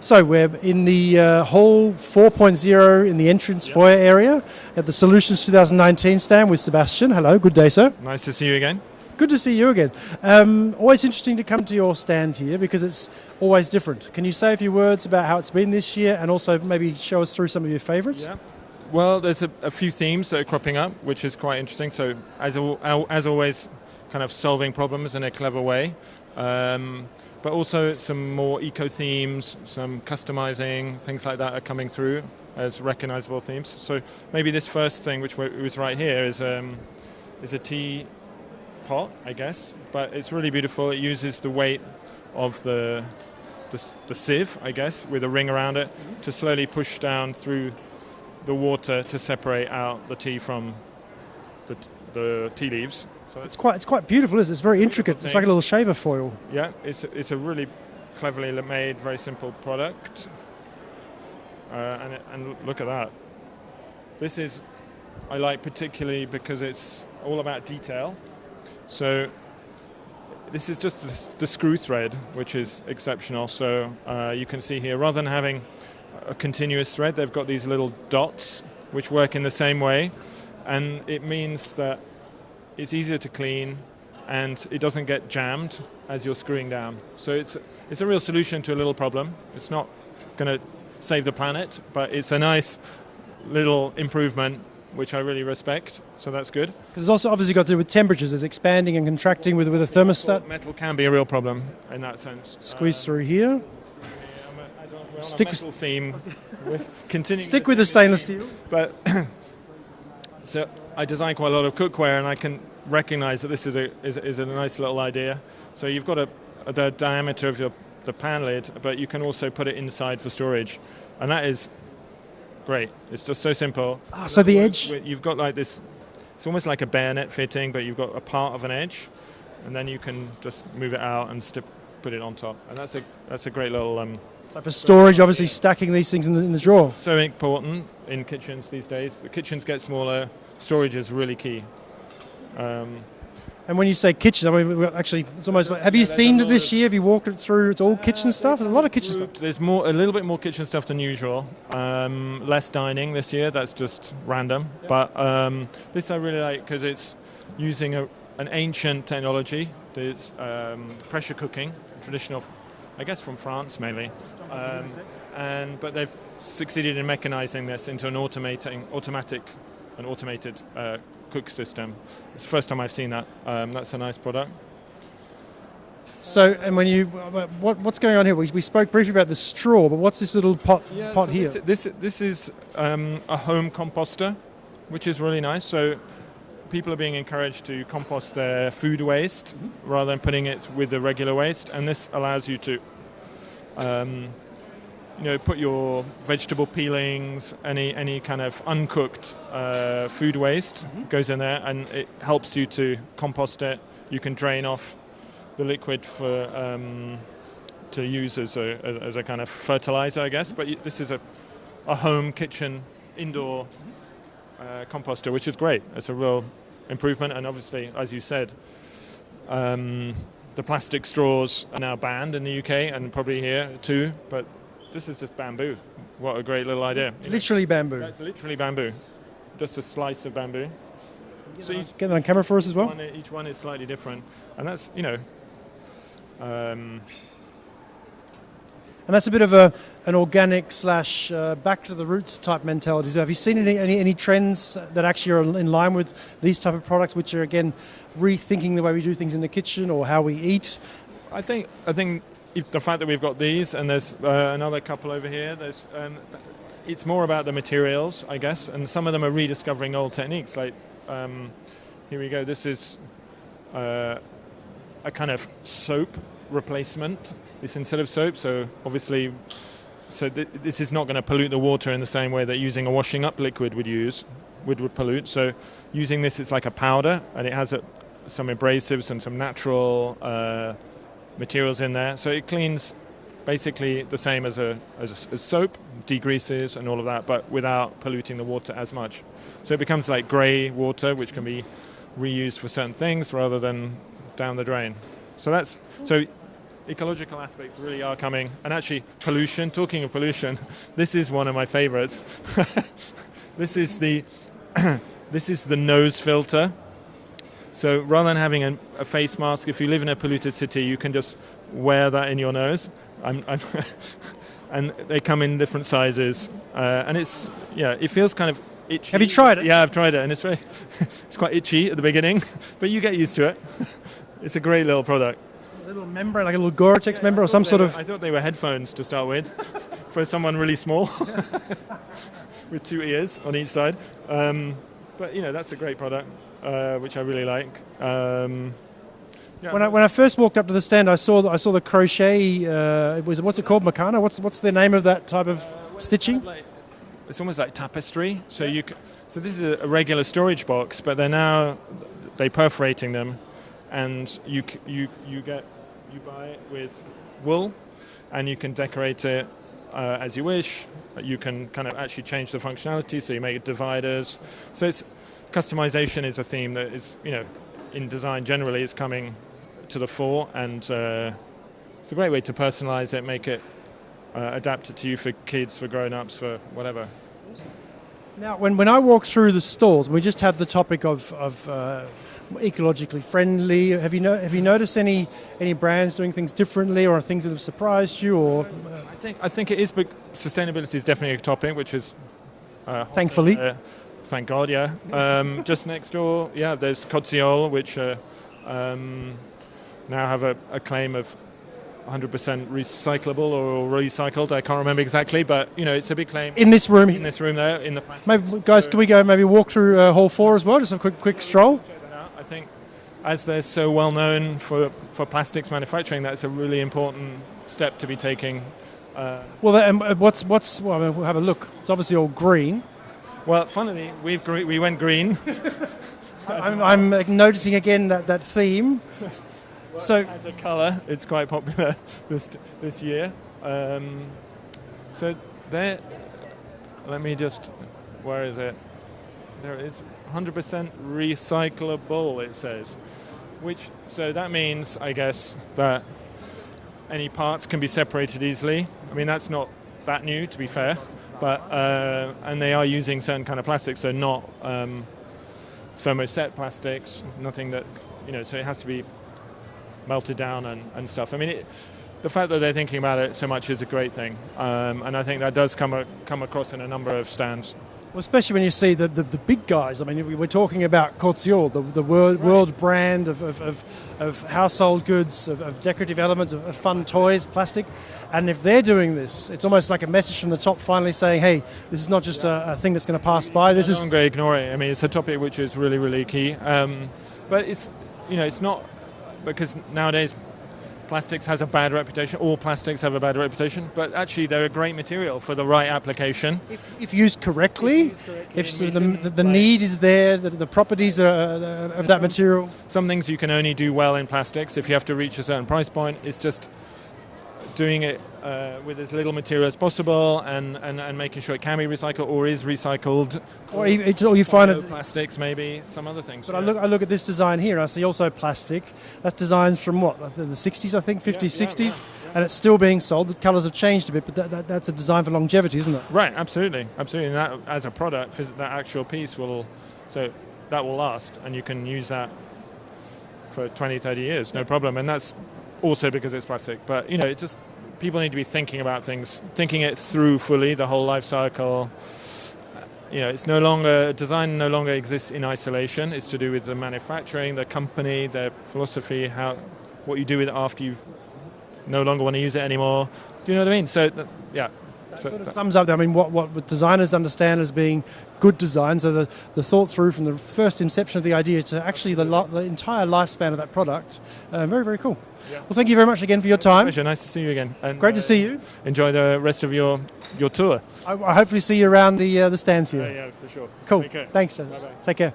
So we're in the hall 4.0 in the entrance foyer area at the Solutions 2019 stand with Sebastian. Hello, good day, sir. Nice to see you again. Good to see you again. Always interesting to come to your stand here because it's always different. Can you say a few words about how it's been this year and also maybe show us through some of your favourites? Yeah. Well, there's a few themes that are cropping up, which is quite interesting. So as always, kind of solving problems in a clever way. But also some more eco themes, some customizing, things like that are coming through as recognizable themes. So maybe this first thing, which was right here, is a tea pot, I guess. But it's really beautiful. It uses the weight of the sieve, I guess, with a ring around it to slowly push down through the water to separate out the tea from the tea leaves. So it's quite beautiful, isn't it? It's very intricate. It's like a little shaver foil. Yeah, it's a really cleverly made, very simple product. And look at that. This I like particularly because it's all about detail. So this is just the screw thread, which is exceptional. So you can see here, rather than having a continuous thread, they've got these little dots which work in the same way. And it means that it's easier to clean, and it doesn't get jammed as you're screwing down. So it's a real solution to a little problem. It's not going to save the planet, but it's a nice little improvement, which I really respect. So that's good. Because it's also obviously got to do with temperatures. It's expanding and contracting with a thermostat. Metal can be a real problem in that sense. Squeeze through here. Stick with metal theme. Stick with the stainless steel. But so I design quite a lot of cookware, and I can recognize that this is a nice little idea. So you've got the diameter of the pan lid, but you can also put it inside for storage, and that is great. It's just so simple. So the edge, you've got like this. It's almost like a bayonet fitting, but you've got a part of an edge, and then you can just move it out and put it on top, and that's a great little. So for storage, obviously stacking these things in the drawer. So important in kitchens these days. The kitchens get smaller. Storage is really key. And when you say kitchen, I mean, actually, it's almost like, have you themed it this year? Have you walked it through? It's all kitchen stuff? There's a lot of kitchen stuff. There's a little bit more kitchen stuff than usual. Less dining this year. That's just random. Yep. But this I really like because it's using an ancient technology. There's pressure cooking, traditional, I guess from France mainly. But they've succeeded in mechanizing this into an automated cook system. It's the first time I've seen that. That's a nice product. So, and when what's going on here? We spoke briefly about the straw, but what's this little pot here? This is a home composter, which is really nice. So people are being encouraged to compost their food waste rather than putting it with the regular waste, and this allows you to put your vegetable peelings, any kind of uncooked food waste goes in there, and it helps you to compost it. You can drain off the liquid for to use as a kind of fertilizer, I guess. But this is a home kitchen indoor composter, which is great. It's a real improvement, and obviously, as you said, the plastic straws are now banned in the UK and probably here too, but this is just bamboo. What a great little idea. Literally bamboo. That's literally bamboo. Just a slice of bamboo. So you get that on camera for us as well? Each one is slightly different. And that's, and that's a bit of an organic / back to the roots type mentality. So have you seen any trends that actually are in line with these type of products, which are, again, rethinking the way we do things in the kitchen or how we eat? I think the fact that we've got these, and there's another couple over here, it's more about the materials, I guess, and some of them are rediscovering old techniques. Like, here we go, this is a kind of soap replacement. It's instead of soap, so obviously, this is not going to pollute the water in the same way that using a washing up liquid would pollute. So using this, it's like a powder, and it has some abrasives and some natural materials in there, so it cleans basically the same as soap, degreases and all of that, but without polluting the water as much. So it becomes like grey water, which can be reused for certain things rather than down the drain. So ecological aspects really are coming. And actually, pollution, talking of pollution, this is one of my favorites. This is the nose filter. So rather than having a face mask, if you live in a polluted city, you can just wear that in your nose. And they come in different sizes. And it feels kind of itchy. Have you tried it? Yeah, I've tried it, and it's quite itchy at the beginning, but you get used to it. It's a great little product. A little membrane, like a little Gore-Tex member or some sort of... I thought they were headphones to start with, for someone really small, with 2 ears on each side. But, that's a great product, which I really like. When I first walked up to the stand, I saw the crochet. What's it called, Meccano? What's the name of that type of stitching? It's almost like tapestry. So so this is a regular storage box, but they're perforating them, and you buy it with wool, and you can decorate it as you wish. You can kind of actually change the functionality, so you make dividers. So customization is a theme that is, in design generally is coming to the fore, and it's a great way to personalize it, make it adapted to you for kids, for grown-ups, for whatever. Now, when I walk through the stores, we just had the topic of ecologically friendly. Have you noticed any brands doing things differently, or things that have surprised you? Or I think it is, but sustainability is definitely a topic, which is thankfully, thank God, yeah. Just next door, there's Koziol, which now have a claim of 100% recyclable or recycled. I can't remember exactly, but it's a big claim. In this room, there, in the plastic. Maybe, guys, can we go maybe walk through Hall 4 as well? Just a quick stroll. I think, as they're so well known for plastics manufacturing, that's a really important step to be taking. We'll have a look. It's obviously all green. Well, funnily, we went green. I'm noticing again that theme. Well, so as a colour, it's quite popular this year. So there, let me just, where is it? There it is, 100% recyclable, it says. So that means, I guess, that any parts can be separated easily. I mean, that's not that new, to be fair, but and they are using certain kind of plastics, so not thermoset plastics, nothing that, so it has to be melted down and stuff. I mean, the fact that they're thinking about it so much is a great thing, and I think that does come across in a number of stands. Well, especially when you see the big guys. I mean, we're talking about Koziol, the world brand of household goods, of decorative elements, of fun toys, plastic. And if they're doing this, it's almost like a message from the top finally saying, hey, this is not just a thing that's going to pass by. This is... Don't ignore it. I mean, it's a topic which is really, really key. But it's, it's not... Because nowadays plastics has a bad reputation. All plastics have a bad reputation, but actually they're a great material for the right application. If used correctly, if the need is there, the properties of that material. Some things you can only do well in plastics if you have to reach a certain price point. It's just doing it with as little material as possible and making sure it can be recycled or is recycled. Or you find it plastics, maybe some other things. But I look at this design here, and I see also plastic. That's designs from what, the 60s, I think, 50s, 60s, and it's still being sold. The colours have changed a bit, but that's a design for longevity, isn't it? Right, absolutely. And that, as a product, that actual piece will last, and you can use that for 20, 30 years, no problem. And that's also because it's plastic. But, it just... People need to be thinking about things, thinking it through fully, the whole life cycle. It's design no longer exists in isolation. It's to do with the manufacturing, the company, their philosophy, what you do with it after you no longer want to use it anymore. Do you know what I mean? So, That sort of sums up, I mean, what designers understand as being good design. So the thought through from the first inception of the idea to actually the entire lifespan of that product. Very, very cool. Yeah. Well, thank you very much again for your time. Pleasure. Nice to see you again. And, great to see you. Enjoy the rest of your tour. I hopefully see you around the stands here. Yeah, for sure. Cool. Take care. Thanks, Jen. Bye-bye. Take care.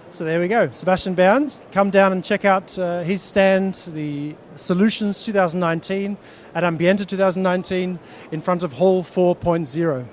So there we go. Sebastian Bergne. Come down and check out his stand, the Solutions 2019 at Ambiente 2019 in front of Hall 4.0.